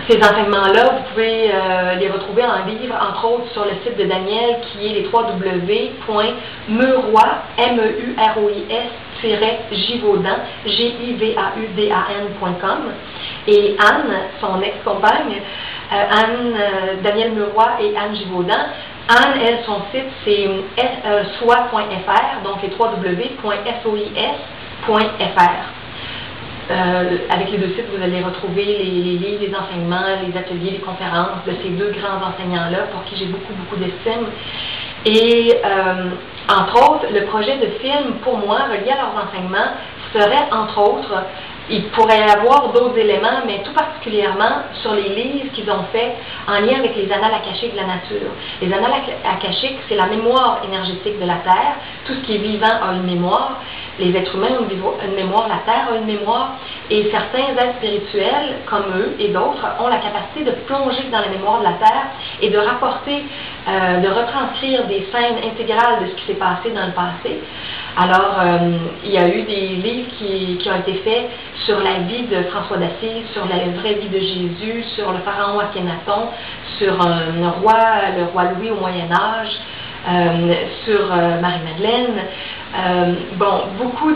Ces enseignements-là, vous pouvez les retrouver en livre, entre autres sur le site de Daniel, qui est les www.meurois-givaudan, Givaudan.com. Et Anne, son ex-compagne, Daniel Meurois et Anne Givaudan, Anne, elle, son site, c'est soi.fr, donc les www.sois.fr. Avec les deux sites, vous allez retrouver les livres, les enseignements, les ateliers, les conférences de ces deux grands enseignants-là pour qui j'ai beaucoup d'estime. Et entre autres, le projet de film, pour moi, relié à leurs enseignements, serait entre autres, il pourrait y avoir d'autres éléments, mais tout particulièrement sur les livres qu'ils ont fait en lien avec les annales akashiques de la nature. Les annales akashiques, c'est la mémoire énergétique de la Terre. Tout ce qui est vivant a une mémoire. Les êtres humains ont une mémoire, la Terre a une mémoire, et certains êtres spirituels, comme eux et d'autres, ont la capacité de plonger dans la mémoire de la Terre et de rapporter, de retranscrire des scènes intégrales de ce qui s'est passé dans le passé. Alors, il y a eu des livres qui ont été faits sur la vie de François d'Assise, sur la vraie vie de Jésus, sur le pharaon Akhenaton, sur le roi Louis au Moyen-Âge, sur Marie-Madeleine. Bon, beaucoup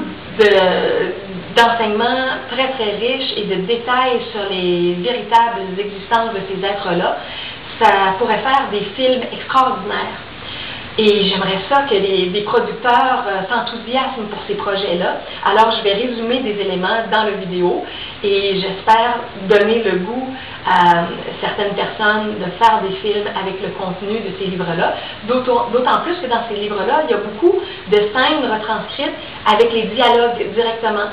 d'enseignements très riches et de détails sur les véritables existences de ces êtres-là. Ça pourrait faire des films extraordinaires. Et j'aimerais ça que des producteurs s'enthousiasment pour ces projets-là. Alors, je vais résumer des éléments dans la vidéo et j'espère donner le goût à certaines personnes de faire des films avec le contenu de ces livres-là. D'autant plus que dans ces livres-là, il y a beaucoup de scènes retranscrites avec les dialogues directement.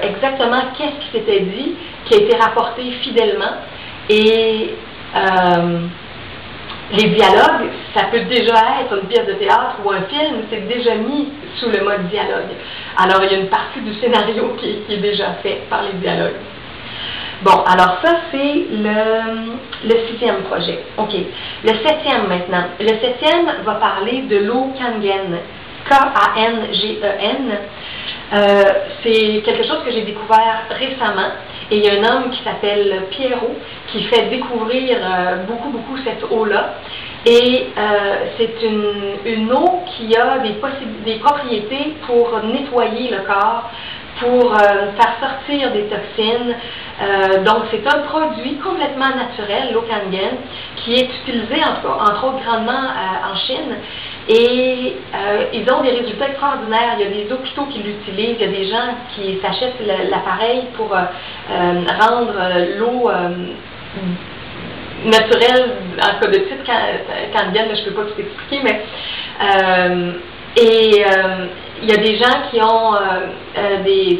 Exactement qu'est-ce qui s'était dit, qui a été rapporté fidèlement. Et les dialogues, ça peut déjà être une pièce de théâtre ou un film, c'est déjà mis sous le mode dialogue. Alors, il y a une partie du scénario qui est déjà faite par les dialogues. Bon, alors ça, c'est le 6e projet. OK. Le 7e maintenant. Le 7e va parler de l'eau Kangen. K-A-N-G-E-N. C'est quelque chose que j'ai découvert récemment. Et il y a un homme qui s'appelle Pierrot qui fait découvrir beaucoup cette eau-là. Et c'est une eau qui a des propriétés pour nettoyer le corps, pour faire sortir des toxines. Donc c'est un produit complètement naturel, l'eau Kangen, qui est utilisé entre autres grandement en Chine. Et ils ont des résultats extraordinaires. Il y a des hôpitaux qui l'utilisent, il y a des gens qui s'achètent l'appareil pour rendre l'eau naturelle, en cas de titre, quand ils viennent, je ne peux pas tout expliquer, mais il y a des gens qui ont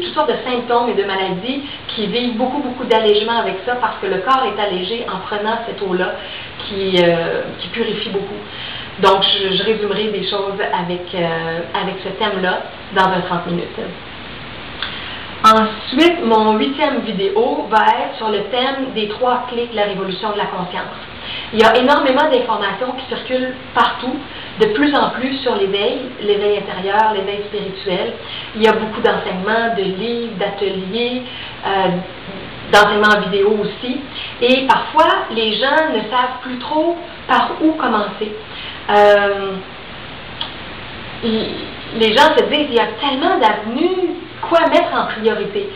toutes sortes de symptômes et de maladies qui vivent beaucoup d'allègement avec ça parce que le corps est allégé en prenant cette eau-là qui purifie beaucoup. Donc, je résumerai des choses avec ce thème-là dans un 30 minutes. Ensuite, mon 8e vidéo va être sur le thème des 3 clés de la révolution de la conscience. Il y a énormément d'informations qui circulent partout, de plus en plus sur l'éveil intérieur, l'éveil spirituel. Il y a beaucoup d'enseignements, de livres, d'ateliers, d'enseignements vidéo aussi. Et parfois, les gens ne savent plus trop par où commencer. Les gens se disent, il y a tellement d'avenues, quoi mettre en priorité?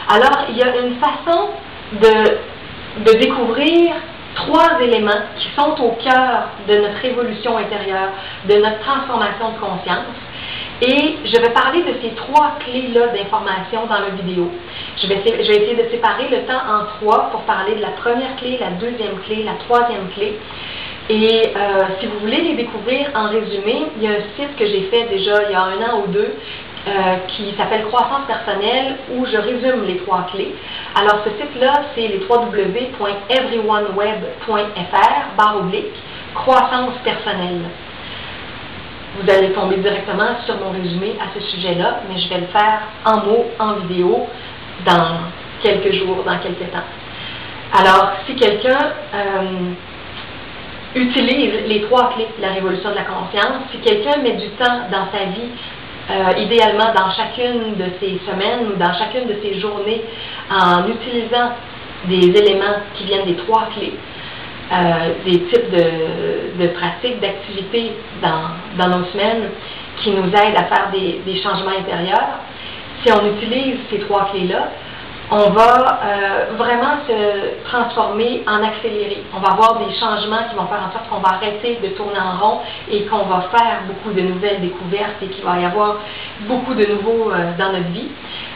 Alors, il y a une façon de découvrir 3 éléments qui sont au cœur de notre évolution intérieure, de notre transformation de conscience. Et je vais parler de ces 3 clés-là d'information dans la vidéo. Je vais essayer de séparer le temps en 3 pour parler de la première clé, la deuxième clé, la troisième clé. Et si vous voulez les découvrir en résumé, il y a un site que j'ai fait déjà il y a 1 an ou 2 qui s'appelle Croissance personnelle où je résume les 3 clés. Alors ce site-là, c'est les www.everyoneweb.fr/croissance personnelle. Vous allez tomber directement sur mon résumé à ce sujet-là, mais je vais le faire en mots, en vidéo, dans quelques jours, dans quelques temps. Alors, si quelqu'un utilise les 3 clés de la révolution de la conscience, si quelqu'un met du temps dans sa vie, idéalement dans chacune de ses semaines ou dans chacune de ses journées, en utilisant des éléments qui viennent des 3 clés, des types de pratiques, d'activités dans nos semaines qui nous aident à faire des changements intérieurs. Si on utilise ces 3 clés-là, on va vraiment se transformer en accéléré. On va avoir des changements qui vont faire en sorte qu'on va arrêter de tourner en rond et qu'on va faire beaucoup de nouvelles découvertes et qu'il va y avoir beaucoup de nouveaux dans notre vie.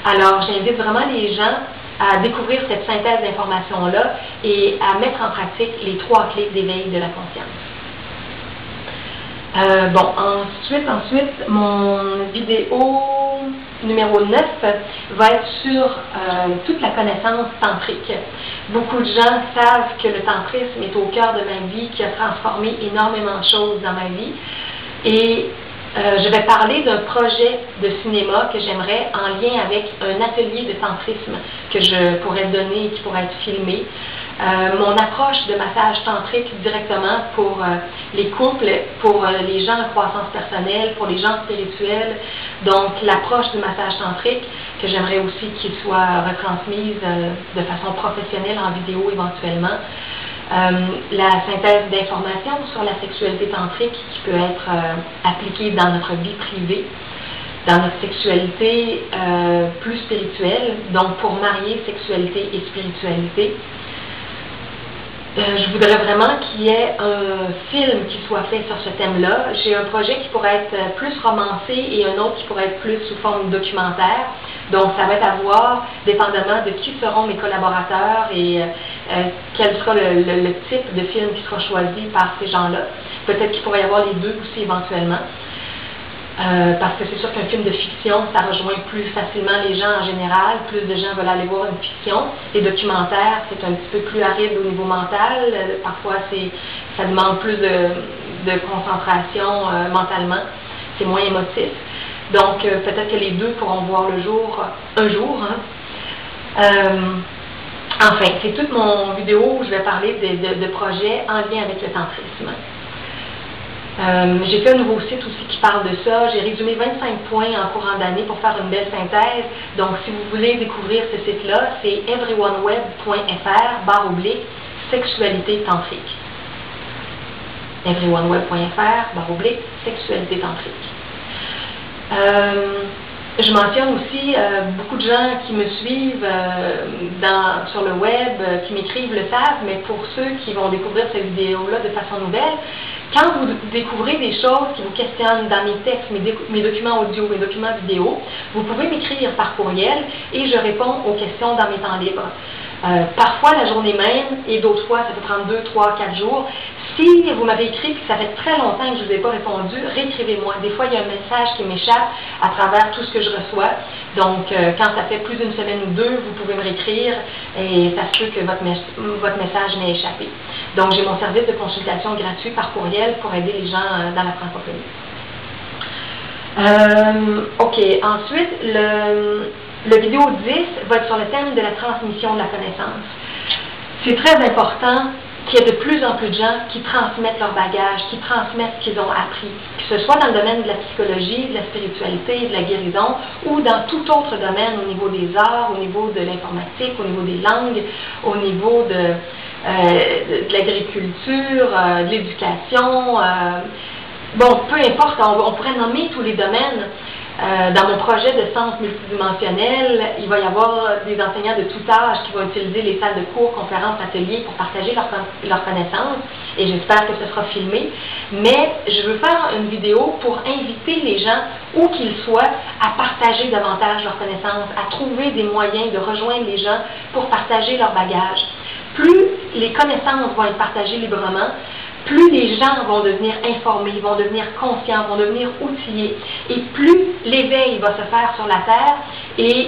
Alors, j'invite vraiment les gens à découvrir cette synthèse d'informations-là et à mettre en pratique les 3 clés d'éveil de la conscience. Ensuite, mon vidéo numéro 9 va être sur toute la connaissance tantrique. Beaucoup de gens savent que le tantrisme est au cœur de ma vie, qui a transformé énormément de choses dans ma vie. Et je vais parler d'un projet de cinéma que j'aimerais en lien avec un atelier de tantrisme que je pourrais donner, qui pourrait être filmé. Mon approche de massage tantrique directement pour les couples, pour les gens en croissance personnelle, pour les gens spirituels. Donc, l'approche du massage tantrique que j'aimerais aussi qu'il soit retransmise de façon professionnelle en vidéo éventuellement. La synthèse d'informations sur la sexualité tantrique qui peut être appliquée dans notre vie privée, dans notre sexualité plus spirituelle, donc pour marier sexualité et spiritualité. Je voudrais vraiment qu'il y ait un film qui soit fait sur ce thème-là. J'ai un projet qui pourrait être plus romancé et un autre qui pourrait être plus sous forme documentaire. Donc, ça va être à voir, dépendamment de qui seront mes collaborateurs et quel sera le type de film qui sera choisi par ces gens-là. Peut-être qu'il pourrait y avoir les deux aussi éventuellement. Parce que c'est sûr qu'un film de fiction, ça rejoint plus facilement les gens en général. Plus de gens veulent aller voir une fiction. Les documentaires, c'est un petit peu plus aride au niveau mental. Parfois, ça demande plus de concentration mentalement. C'est moins émotif. Donc, peut-être que les deux pourront voir le jour un jour. Enfin, c'est toute mon vidéo où je vais parler de projets en lien avec le tantrisme. J'ai fait un nouveau site aussi qui parle de ça. J'ai résumé 25 points en courant d'année pour faire une belle synthèse. Donc, si vous voulez découvrir ce site-là, c'est everyoneweb.fr/sexualité tantrique. everyoneweb.fr/sexualité tantrique. Je mentionne aussi beaucoup de gens qui me suivent sur le web, qui m'écrivent le savent, mais pour ceux qui vont découvrir cette vidéo-là de façon nouvelle, quand vous découvrez des choses qui vous questionnent dans mes textes, mes documents audio, mes documents vidéo, vous pouvez m'écrire par courriel et je réponds aux questions dans mes temps libres. Parfois la journée même et d'autres fois ça peut prendre 2, 3, 4 jours. Si vous m'avez écrit et que ça fait très longtemps que je ne vous ai pas répondu, réécrivez-moi. Des fois il y a un message qui m'échappe à travers tout ce que je reçois. Donc quand ça fait plus d'une semaine ou deux, vous pouvez me réécrire et ça se peut que votre message m'ait échappé. Donc j'ai mon service de consultation gratuit par courriel pour aider les gens dans la francophonie. OK, ensuite le vidéo 10 va être sur le thème de la transmission de la connaissance. C'est très important qu'il y ait de plus en plus de gens qui transmettent leur bagage, qui transmettent ce qu'ils ont appris, que ce soit dans le domaine de la psychologie, de la spiritualité, de la guérison, ou dans tout autre domaine au niveau des arts, au niveau de l'informatique, au niveau des langues, au niveau de l'agriculture, de l'éducation. Bon, peu importe, on pourrait nommer tous les domaines. Dans mon projet de sens multidimensionnel, il va y avoir des enseignants de tout âge qui vont utiliser les salles de cours, conférences, ateliers pour partager leurs connaissances et j'espère que ce sera filmé. Mais je veux faire une vidéo pour inviter les gens, où qu'ils soient, à partager davantage leurs connaissances, à trouver des moyens de rejoindre les gens pour partager leur bagage. Plus les connaissances vont être partagées librement, plus les gens vont devenir informés, vont devenir conscients, vont devenir outillés, et plus l'éveil va se faire sur la Terre et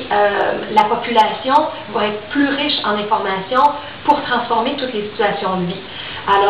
la population va être plus riche en informations pour transformer toutes les situations de vie. Alors,